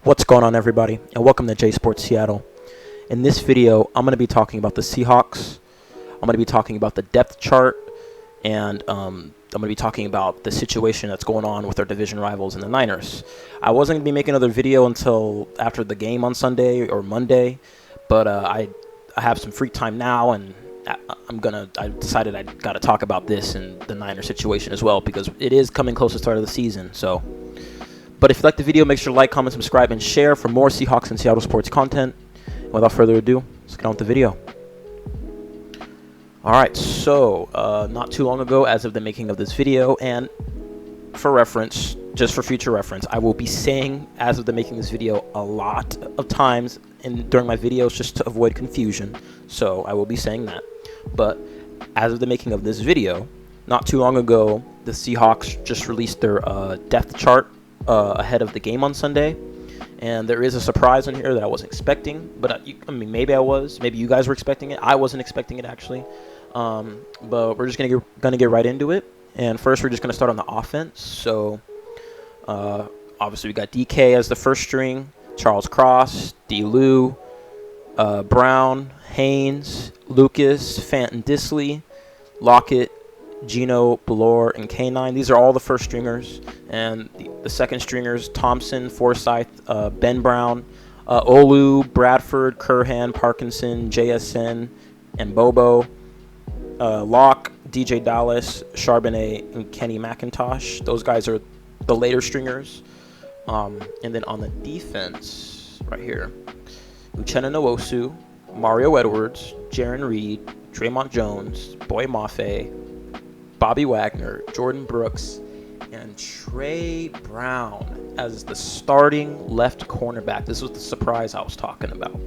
What's going on, everybody, and welcome to J Sports Seattle. In this video, I'm going to be talking about the Seahawks. I'm going to be talking about the depth chart, and I'm going to be talking about the situation that's going on with our division rivals in the Niners. I wasn't going to be making another video until after the game on Sunday or Monday, but I have some free time now, and I decided I got to talk about this and the Niners situation as well, because it is coming close to the start of the season. But if you like the video, make sure to like, comment, subscribe, and share for more Seahawks and Seattle sports content. And without further ado, let's get on with the video. Alright, so not too long ago, as of the making of this video, and for reference, just for future reference, I will be saying, as of the making of this video, a lot of times during my videos just to avoid confusion. So I will be saying that. But as of the making of this video, not too long ago, the Seahawks just released their depth chart ahead of the game on Sunday, and there is a surprise in here that I wasn't expecting, but I mean, maybe I was, maybe you guys were expecting it. I wasn't expecting it, actually. But we're just gonna get right into it, and first we're just gonna start on the offense. So obviously we got DK as the first string, Charles Cross, D. Lou, Brown, Haynes, Lucas, Fanton Disley, Lockett, Gino, Ballore, and K9. These are all the first stringers, and the second stringers: Thompson, Forsyth, Ben Brown, Olu, Bradford, Curhan, Parkinson, JSN, and Bobo, Locke, DJ Dallas, Charbonnet, and Kenny McIntosh. Those guys are the later stringers. And then on the defense, right here, Uchenna Nwosu, Mario Edwards, Jaron Reed, Draymond Jones, Boy Mafe, Bobby Wagner, Jordan Brooks, and Trey Brown as the starting left cornerback. This was the surprise I was talking about.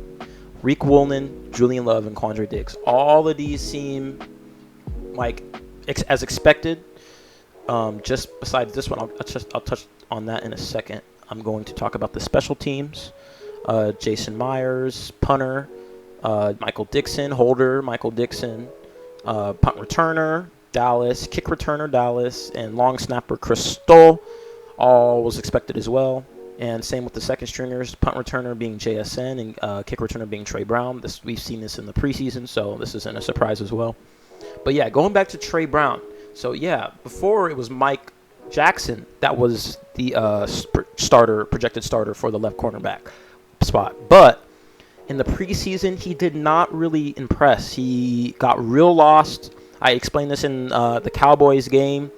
Reek Woolman, Julian Love, and Quandre Diggs. All of these seem like as expected. Just besides this one, I'll touch on that in a second. I'm going to talk about the special teams. Jason Myers, punter, Michael Dixon, holder, Michael Dixon, punt returner, Dallas, kick returner Dallas, and long snapper Chris Stoll. All was expected as well. And same with the second stringers, punt returner being JSN and kick returner being Trey Brown. We've seen this in the preseason, so this isn't a surprise as well. But yeah, going back to Trey Brown. So yeah, before it was Mike Jackson that was the projected starter for the left cornerback spot. But in the preseason, he did not really impress. He got real lost. I explained this in the Cowboys game.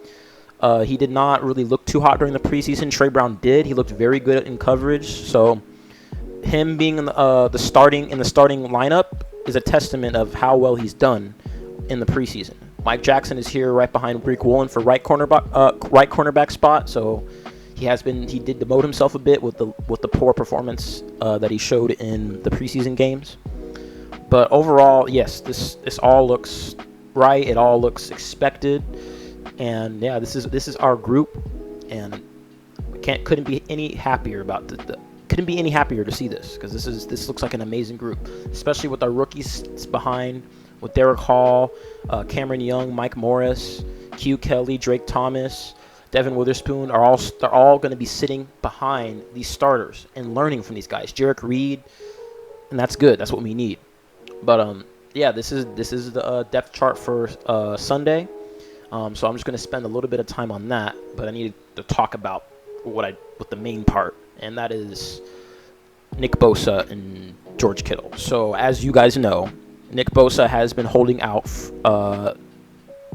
He did not really look too hot during the preseason. Trey Brown did. He looked very good in coverage. So him being in the starting lineup is a testament of how well he's done in the preseason. Mike Jackson is here right behind Reek Woolen for right cornerback spot. So he did demote himself a bit with the poor performance that he showed in the preseason games. But overall, yes, this all looks right. It all looks expected, and yeah, this is our group, and we couldn't be any happier about couldn't be any happier to see this, because this looks like an amazing group, especially with our rookies behind, with Derek Hall, Cameron Young, Mike Morris, Q Kelly, Drake Thomas, Devin Witherspoon they're all going to be sitting behind these starters and learning from these guys. Jarek Reed, and that's good. That's what we need. But yeah, this is the depth chart for Sunday. So I'm just going to spend a little bit of time on that, but I need to talk about what the main part, and that is Nick Bosa and George Kittle. So as you guys know, Nick Bosa has been holding out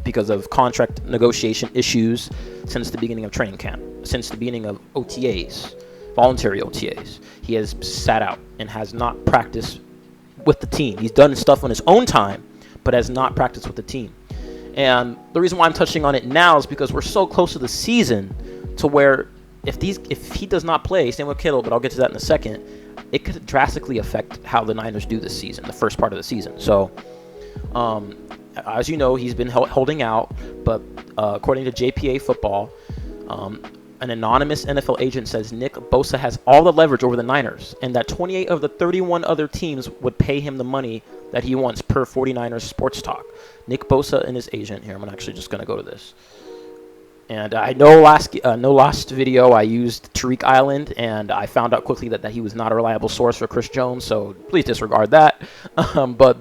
because of contract negotiation issues since the beginning of training camp, since the beginning of OTAs, voluntary OTAs. He has sat out and has not practiced with the team. He's done stuff on his own time, but has not practiced with the team. And the reason why I'm touching on it now is because we're so close to the season to where if he does not play, same with Kittle, but I'll get to that in a second, it could drastically affect how the Niners do this season, the first part of the season. So, as you know, he's been holding out, but according to JPA Football, an anonymous NFL agent says Nick Bosa has all the leverage over the Niners, and that 28 of the 31 other teams would pay him the money that he wants per 49ers Sports Talk. Nick Bosa and his agent here. I'm actually just going to go to this. And I know last video I used Tariq Island, and I found out quickly that he was not a reliable source for Chris Jones, so please disregard that. But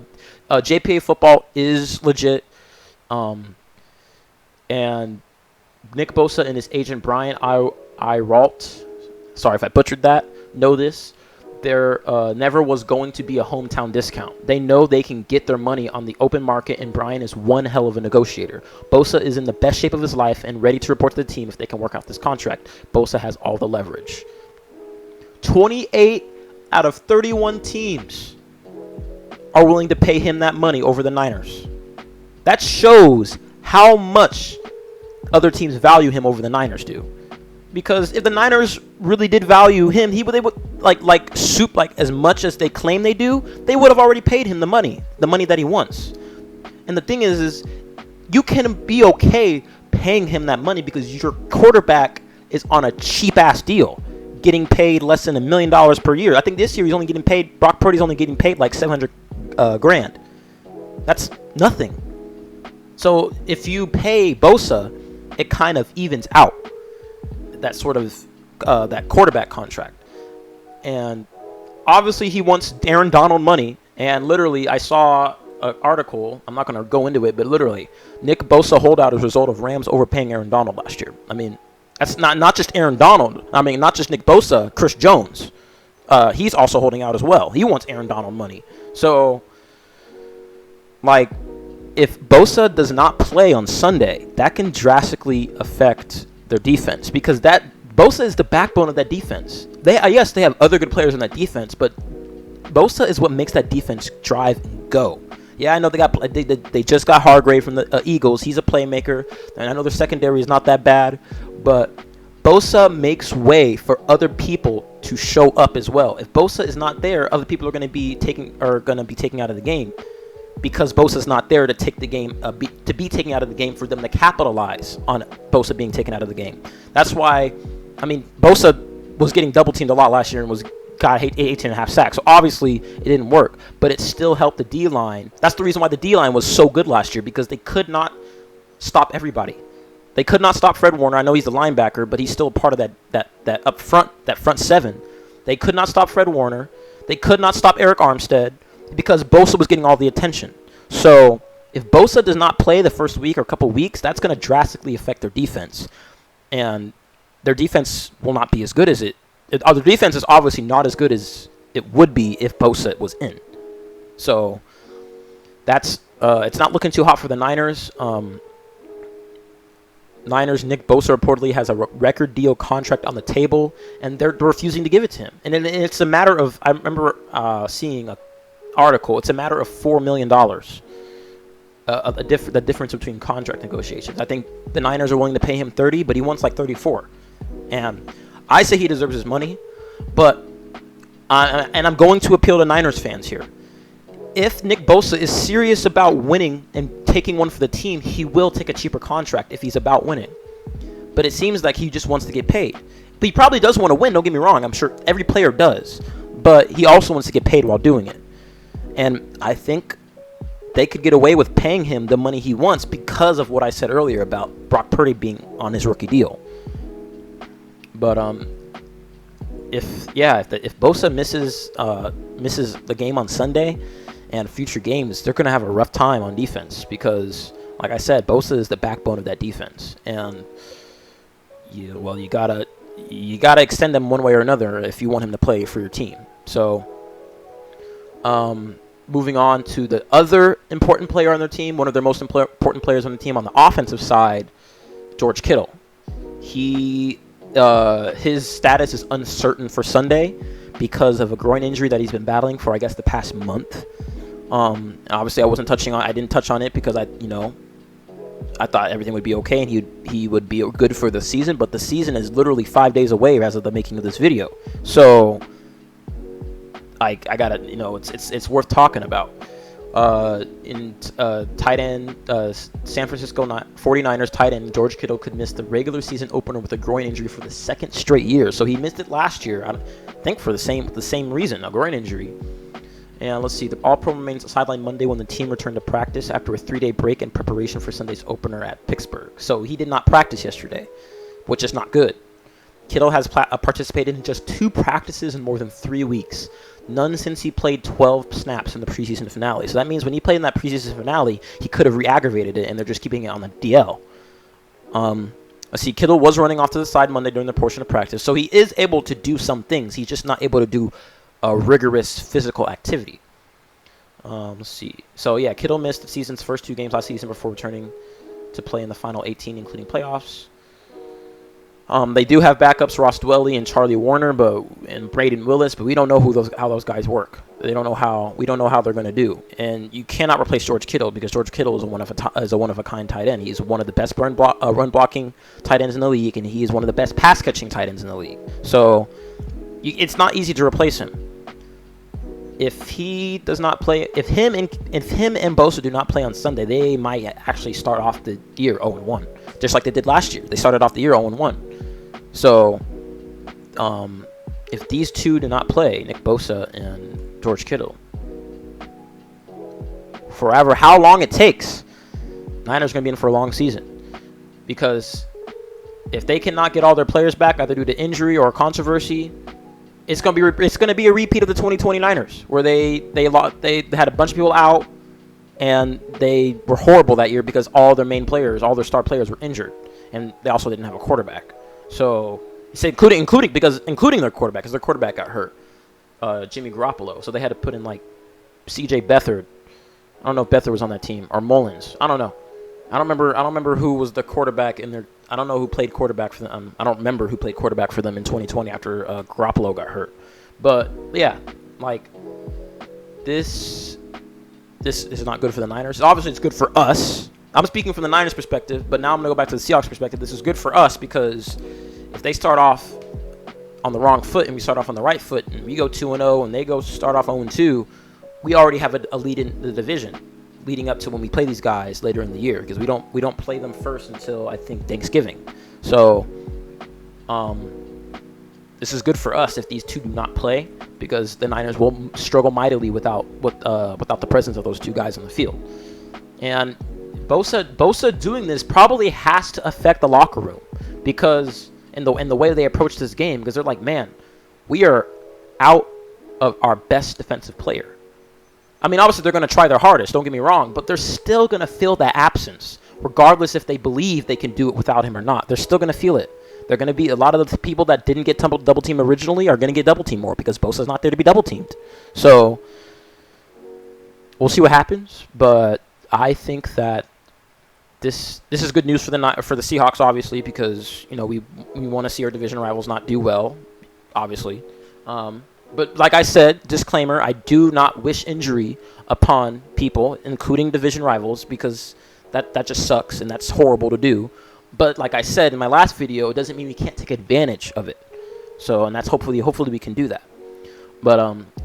JPA football is legit. And Nick Bosa and his agent Brian Iralt, sorry if I butchered that, know this. There never was going to be a hometown discount. They know they can get their money on the open market, and Brian is one hell of a negotiator. Bosa is in the best shape of his life and ready to report to the team if they can work out this contract. Bosa has all the leverage. 28 out of 31 teams are willing to pay him that money over the Niners. That shows how much other teams value him over the Niners do. Because if the Niners really did value him, they would like as much as they claim they do, they would have already paid him the money that he wants. And the thing is you can be okay paying him that money because your quarterback is on a cheap ass deal, getting paid less than $1 million per year. I think this year Brock Purdy's only getting paid like $700,000. That's nothing. So if you pay Bosa, it kind of evens out that sort of that quarterback contract. And obviously he wants Aaron Donald money, and literally I saw an article, I'm not going to go into it, but literally Nick Bosa holdout as a result of Rams overpaying Aaron Donald last year. I mean, that's not just Aaron Donald, not just Nick Bosa, Chris Jones, he's also holding out as well. He wants Aaron Donald money. So like, if Bosa does not play on Sunday, that can drastically affect their defense, because Bosa is the backbone of that defense. They have other good players in that defense, but Bosa is what makes that defense drive and go. Yeah, I know they just got Hargrave from the Eagles. He's a playmaker, and I know their secondary is not that bad, but Bosa makes way for other people to show up as well. If Bosa is not there, other people are going to be taken out of the game, because Bosa's not there to take the game, to be taken out of the game for them to capitalize on Bosa being taken out of the game. That's why, Bosa was getting double teamed a lot last year and got 18.5 sacks. So obviously it didn't work, but it still helped the D-line. That's the reason why the D-line was so good last year, because they could not stop everybody. They could not stop Fred Warner. I know he's the linebacker, but he's still part of that up front, that front seven. They could not stop Fred Warner. They could not stop Eric Armstead, because Bosa was getting all the attention. So if Bosa does not play the first week or couple weeks, that's going to drastically affect their defense. And their defense will not be as good as their defense is obviously not as good as it would be if Bosa was in. So that's it's not looking too hot for the Niners. Nick Bosa reportedly has a record deal contract on the table, and they're refusing to give it to him. And it's a matter of, I remember seeing an article, it's a matter of $4 million, the difference between contract negotiations. I think the Niners are willing to pay him 30, but he wants like 34. And I say he deserves his money, but and I'm going to appeal to Niners fans here. If Nick Bosa is serious about winning and taking one for the team, he will take a cheaper contract if he's about winning. But it seems like he just wants to get paid. But he probably does want to win, don't get me wrong. I'm sure every player does. But he also wants to get paid while doing it. And I think they could get away with paying him the money he wants because of what I said earlier about Brock Purdy being on his rookie deal. But if Bosa misses the game on Sunday and future games, they're going to have a rough time on defense, because, like I said, Bosa is the backbone of that defense, and you gotta extend him one way or another if you want him to play for your team. So, moving on to the other important player on their team, one of their most important players on the team on the offensive side, George Kittle. His status is uncertain for Sunday because of a groin injury that he's been battling for, I guess, the past month. Obviously, I didn't touch on it because I thought everything would be okay and he would be good for the season. But the season is literally 5 days away as of the making of this video. So I gotta, it's worth talking about. Tight end, San Francisco 49ers tight end George Kittle could miss the regular season opener with a groin injury for the second straight year. So he missed it last year, I think, for the same reason, a groin injury. And let's see, the All-Pro remains sidelined Monday when the team returned to practice after a 3-day break in preparation for Sunday's opener at Pittsburgh. So he did not practice yesterday, which is not good. Kittle has participated in just 2 practices in more than 3 weeks. None since he played 12 snaps in the preseason finale. So that means when he played in that preseason finale, he could have re-aggravated it, and they're just keeping it on the DL. Let's see, Kittle was running off to the side Monday during the portion of practice. So he is able to do some things. He's just not able to do a rigorous physical activity. Let's see. So, yeah, Kittle missed the season's first 2 games last season before returning to play in the final 18, including playoffs. They do have backups, Ross Dwelly and Charlie Warner, and Braden Willis, but we don't know how those guys work. We don't know how they're going to do. And you cannot replace George Kittle because George Kittle is a one of a kind tight end. He's one of the best run blocking tight ends in the league, and he is one of the best pass catching tight ends in the league. So it's not easy to replace him. If he does not play, if him and Bosa do not play on Sunday, they might actually start off the year 0-1, just like they did last year. They started off the year 0-1. So, if these two do not play, Nick Bosa and George Kittle, forever, how long it takes, Niners going to be in for a long season. Because if they cannot get all their players back, either due to injury or controversy, it's going to be a repeat of the 2020 Niners, where they had a bunch of people out, and they were horrible that year because all their main players, all their star players, were injured, and they also didn't have a quarterback. So, including their quarterback, because their quarterback got hurt, Jimmy Garoppolo. So they had to put in like C.J. Beathard. I don't know if Beathard was on that team, or Mullins. I don't know. I don't remember who was the quarterback in their. I don't know who played quarterback for them. I don't remember who played quarterback for them in 2020 after Garoppolo got hurt. But yeah, like this is not good for the Niners. Obviously, it's good for us. I'm speaking from the Niners perspective, but now I'm gonna go back to the Seahawks perspective. This is good for us because if they start off on the wrong foot and we start off on the right foot, and we go 2-0 and they go start off 0-2, we already have a lead in the division leading up to when we play these guys later in the year, because we don't play them first until I think Thanksgiving. So this is good for us if these two do not play, because the Niners will struggle mightily without the presence of those two guys on the field. And Bosa doing this probably has to affect the locker room, because in the way they approach this game, because they're like, man, we are out of our best defensive player. I mean, obviously they're going to try their hardest, don't get me wrong, but they're still going to feel that absence, regardless if they believe they can do it without him or not. They're still going to feel it. They're going to be, a lot of the people that didn't get double teamed originally are going to get double teamed more because Bosa's not there to be double teamed. So we'll see what happens, but I think that this is good news for the Seahawks, obviously, because we want to see our division rivals not do well, obviously. But like I said, disclaimer, I do not wish injury upon people, including division rivals, because that just sucks and that's horrible to do. But like I said in my last video, it doesn't mean we can't take advantage of it. So, and that's hopefully we can do that. But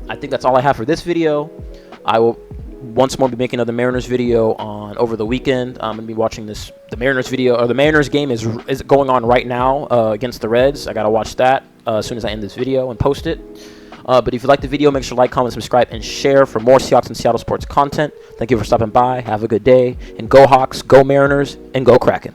I think that's all I have for this video. I will once more be making another Mariners video over the weekend. I'm gonna be watching the Mariners game is going on right now against the Reds. I gotta watch that as soon as I end this video and post it. But if you like the video, make sure to like, comment, subscribe, and share for more Seahawks and Seattle sports content. Thank you for stopping by. Have a good day. And go Hawks, go Mariners, and go Kraken.